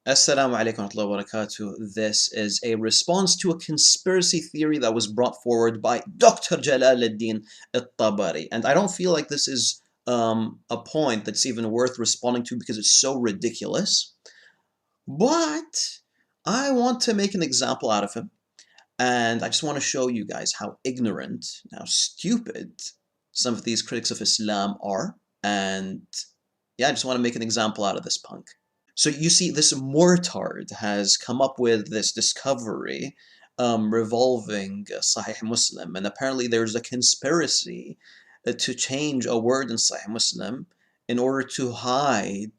Assalamu alaikum wa rahmatullahi wa barakatuh. This is a response to a conspiracy theory that was brought forward by Dr. Jalaluddin al-Tabari. And I don't feel like this is a point that's even worth responding to because it's so ridiculous. But I want to make an example out of him. And I just want to show you guys how ignorant, how stupid some of these critics of Islam are. And yeah, I just want to make an example out of this punk. So you see, this mortard has come up with this discovery revolving Sahih Muslim, and apparently there's a conspiracy to change a word in Sahih Muslim in order to hide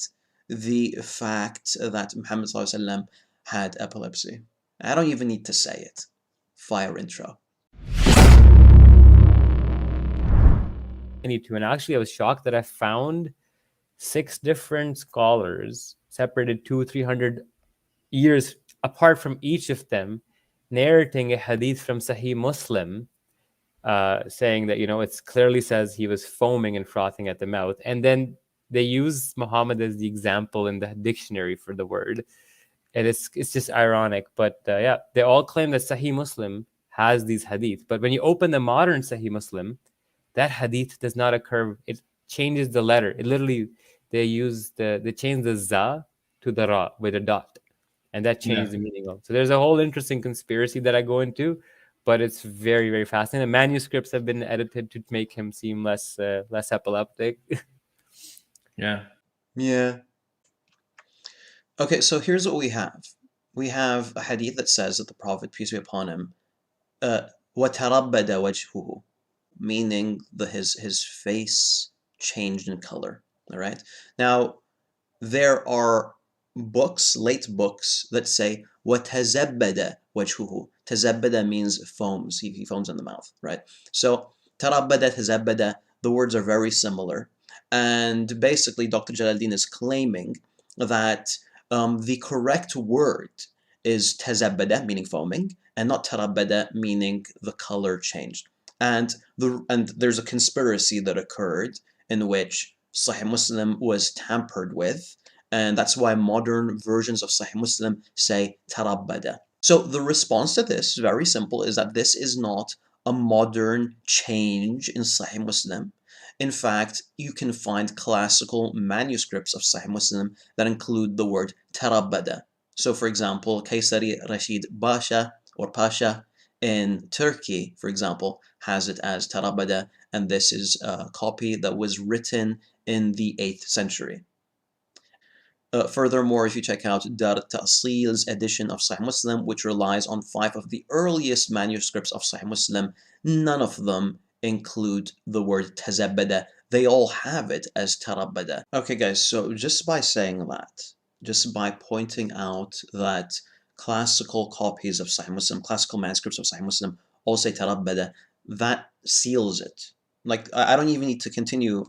the fact that Muhammad ﷺ had epilepsy. I don't even need to say it. Fire intro. And actually, I was shocked that I found 6 different scholars separated 200-300 years apart from each of them, narrating a hadith from Shahi Muslim, saying that, it clearly says he was foaming and frothing at the mouth. And then they use Muhammad as the example in the dictionary for the word. And it's just ironic. But yeah, they all claim that Shahi Muslim has these hadith. But when you open the modern Shahi Muslim, that hadith does not occur. It changes the letter. It literally, they change the za to the ra with a dot. And that changed the meaning of. So there's a whole interesting conspiracy that I go into, but it's very, very fascinating. The manuscripts have been edited to make him seem less epileptic. Yeah. Okay, so here's what we have. We have a hadith that says that the Prophet, peace be upon him, وَتَرَبَّدَ وَجْهُهُ, meaning his face changed in color. All right. Now, there are late books that say وَتَزَبَّدَ وَجْهُهُ. Tazabbada means foams. He foams in the mouth, right? So tarabbada, tazabbada, the words are very similar. And basically, Dr. Jalaluddin is claiming that the correct word is tazabbada, meaning foaming, and not tarabbada, meaning the color changed. And there's a conspiracy that occurred in which Sahih Muslim was tampered with, and that's why modern versions of Sahih Muslim say tarabbada. So the response to this, very simple, is that this is not a modern change in Sahih Muslim. In fact, you can find classical manuscripts of Sahih Muslim that include the word tarabbada. So for example, Kaysari Rashid Basha or Pasha in Turkey, for example, has it as tarabbada, and this is a copy that was written in the 8th century. Furthermore, if you check out Dar Ta'sil's edition of Sahih Muslim, which relies on 5 of the earliest manuscripts of Sahih Muslim, none of them include the word tazabbada. They all have it as tarabbada. Okay guys, so just by saying that, just by pointing out that classical copies of Sahih Muslim, classical manuscripts of Sahih Muslim all say tarabbada, that seals it. Like, I don't even need to continue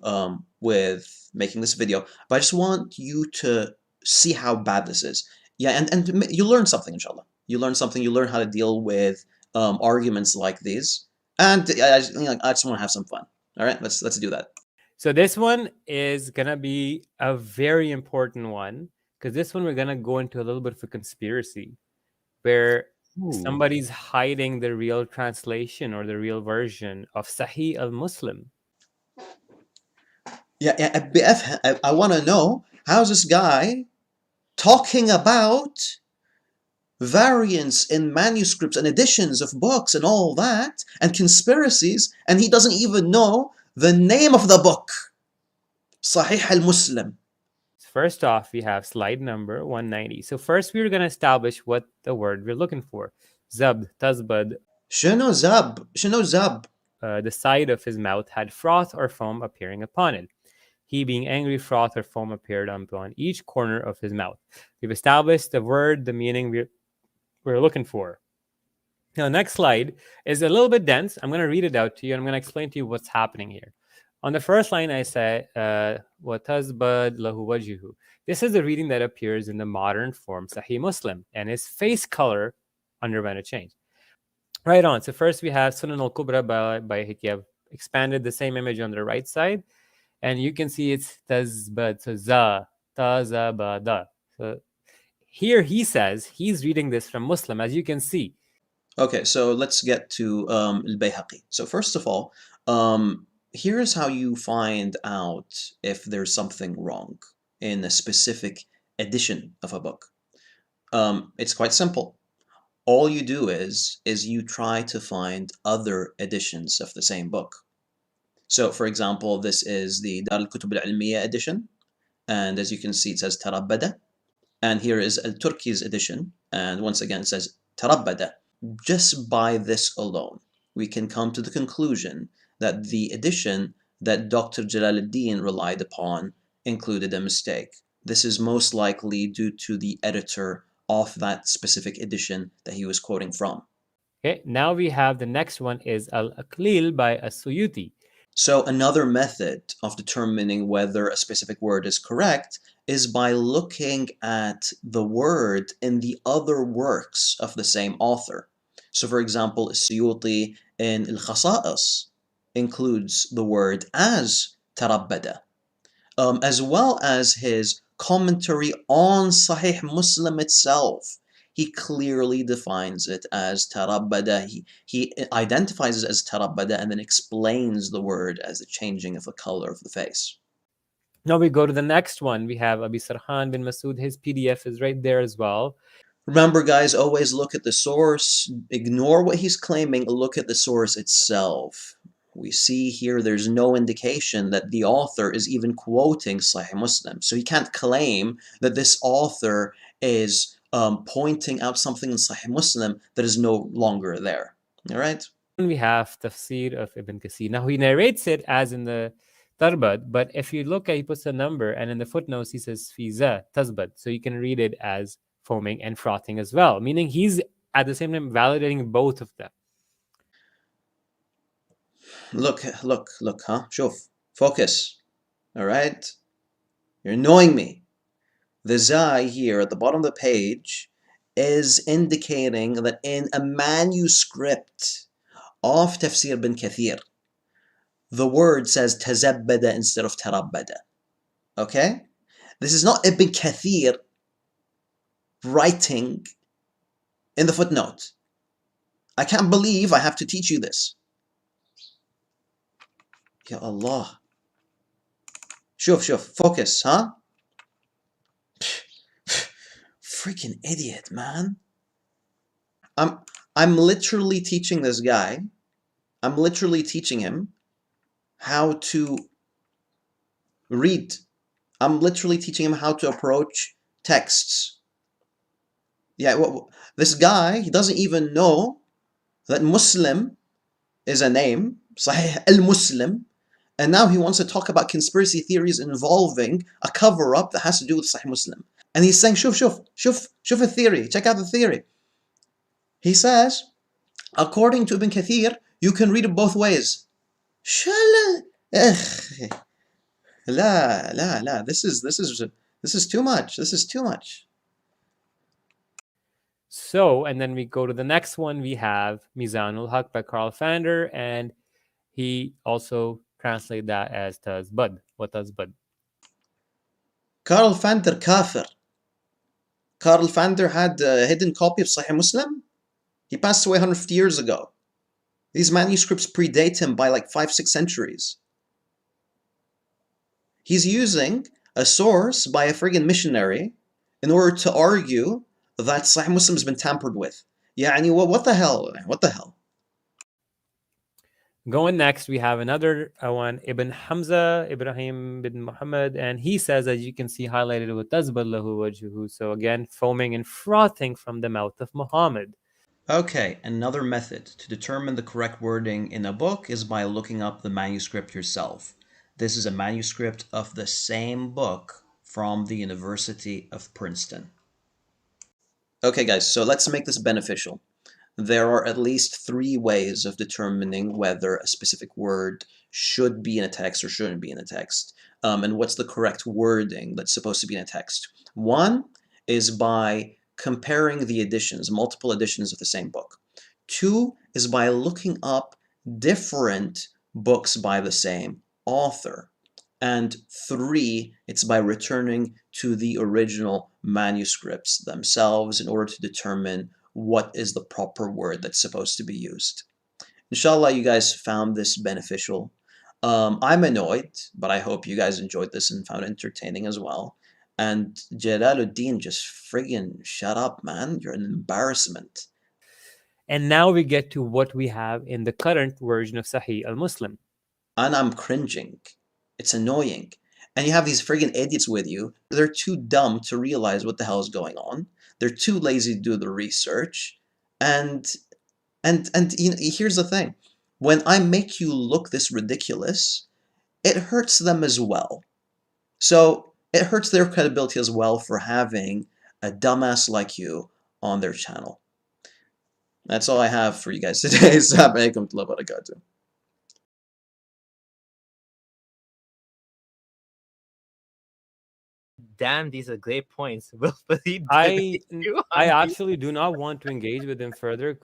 with making this video, but I just want you to see how bad this is. Yeah, and you learn something, inshallah. You learn something. You learn how to deal with arguments like these, and I just want to have some fun. All right, let's do that. So this one is gonna be a very important one, because this one we're gonna go into a little bit of a conspiracy, where somebody's hiding the real translation or the real version of Sahih al-Muslim. Yeah, BF, I want to know, how's this guy talking about variants in manuscripts and editions of books and all that, and conspiracies, and he doesn't even know the name of the book, Sahih al-Muslim. First off, we have slide number 190. So first we're going to establish what the word we're looking for. Zabd, tazbad. Shino zab. The side of his mouth had froth or foam appearing upon it. He, being angry, froth or foam appeared upon each corner of his mouth. We've established the word, the meaning we're looking for. Now, the next slide is a little bit dense. I'm going to read it out to you, and I'm going to explain to you what's happening here. On the first line, I say, وَتَزْبَدْ لَهُ وَجْهُهُ. This is the reading that appears in the modern form Sahih Muslim, and his face color underwent a change. Right on. So first we have Sunan al-Kubra by Hiki. I've expanded the same image on the right side, and you can see it's tazbad, so za, tazabada. So Here he says he's reading this from Muslim, as you can see. Okay, so let's get to al-Bayhaqi. So first of all, here's how you find out if there's something wrong in a specific edition of a book. It's quite simple. All you do is you try to find other editions of the same book. So for example, this is the Dar al-Kutub al-Ilmiya edition, and as you can see, it says Tarabbada. And here is al-Turki's edition, and once again it says Tarabbada. Just by this alone, we can come to the conclusion that the edition that Dr. Jalaluddin relied upon included a mistake. This is most likely due to the editor of that specific edition that he was quoting from. Okay, now we have the next one is Al-Aqlil by As-Suyuti. So another method of determining whether a specific word is correct is by looking at the word in the other works of the same author. So for example, Suyuti in Al-Khasa'is includes the word as tarabbada, as well as his commentary on Sahih Muslim itself. He clearly defines it as tarabbada. He identifies it as tarabbada and then explains the word as the changing of the color of the face. Now we go to the next one. We have Abi Sarhan bin Masood. His PDF is right there as well. Remember, guys, always look at the source. Ignore what he's claiming. Look at the source itself. We see here there's no indication that the author is even quoting Sahih Muslim. So he can't claim that this author is pointing out something in Sahih Muslim that is no longer there. All right? And we have Tafsir of Ibn Kathir. Now he narrates it as in the Tarbad, but if you look at, he puts a number, and in the footnotes he says Fiza, Tazbad. So you can read it as foaming and frothing as well, meaning he's at the same time validating both of them. Look, huh? Shuf, focus. All right? You're annoying me. The Zai here at the bottom of the page is indicating that in a manuscript of Tafsir bin Kathir, the word says tazabbada instead of tarabbada. Okay? This is not Ibn Kathir writing in the footnote. I can't believe I have to teach you this. Ya Allah. Shuf, focus, huh? Freaking idiot, man. I'm literally teaching this guy. I'm literally teaching him how to read. I'm literally teaching him how to approach texts. Yeah, this guy, he doesn't even know that Muslim is a name, Sahih al-Muslim, and now he wants to talk about conspiracy theories involving a cover-up that has to do with Sahih Muslim. And he's saying, shuf a theory, check out the theory. He says, according to Ibn Kathir, you can read it both ways. La, this is too much. This is too much. So, and then we go to the next one. We have Mizanul Haq by Karl Fander, and he also translated that as Tazbad. What Tazbad? Karl Fander kafir. Karl Fander had a hidden copy of Sahih Muslim. He passed away 150 years ago. These manuscripts predate him by like 5-6 centuries. He's using a source by a friggin' missionary in order to argue that Sahih Muslim has been tampered with. Yani, what the hell? What the hell? Going next, we have another one, Ibn Hamza, Ibrahim bin Muhammad, and he says, as you can see highlighted with Tazbad lahu wajhuhu. So again, foaming and frothing from the mouth of Muhammad. Okay, another method to determine the correct wording in a book is by looking up the manuscript yourself. This is a manuscript of the same book from the University of Princeton. Okay guys, so let's make this beneficial. There are at least 3 ways of determining whether a specific word should be in a text or shouldn't be in a text, and what's the correct wording that's supposed to be in a text. One is by comparing the editions, multiple editions of the same book. 2 is by looking up different books by the same author. And 3, it's by returning to the original manuscripts themselves in order to determine what is the proper word that's supposed to be used. Inshallah, you guys found this beneficial. I'm annoyed, but I hope you guys enjoyed this and found it entertaining as well. And Jalaluddin, just friggin' shut up, man. You're an embarrassment. And now we get to what we have in the current version of Sahih al-Muslim. And I'm cringing. It's annoying. And you have these friggin' idiots with you. They're too dumb to realize what the hell is going on. They're too lazy to do the research. And you know, here's the thing. When I make you look this ridiculous, it hurts them as well. So it hurts their credibility as well for having a dumbass like you on their channel. That's all I have for you guys today. Assalamu alaikum wa barakatuh. Damn, these are great points. Will Farid I debate you on I these? actually do not want to engage with him further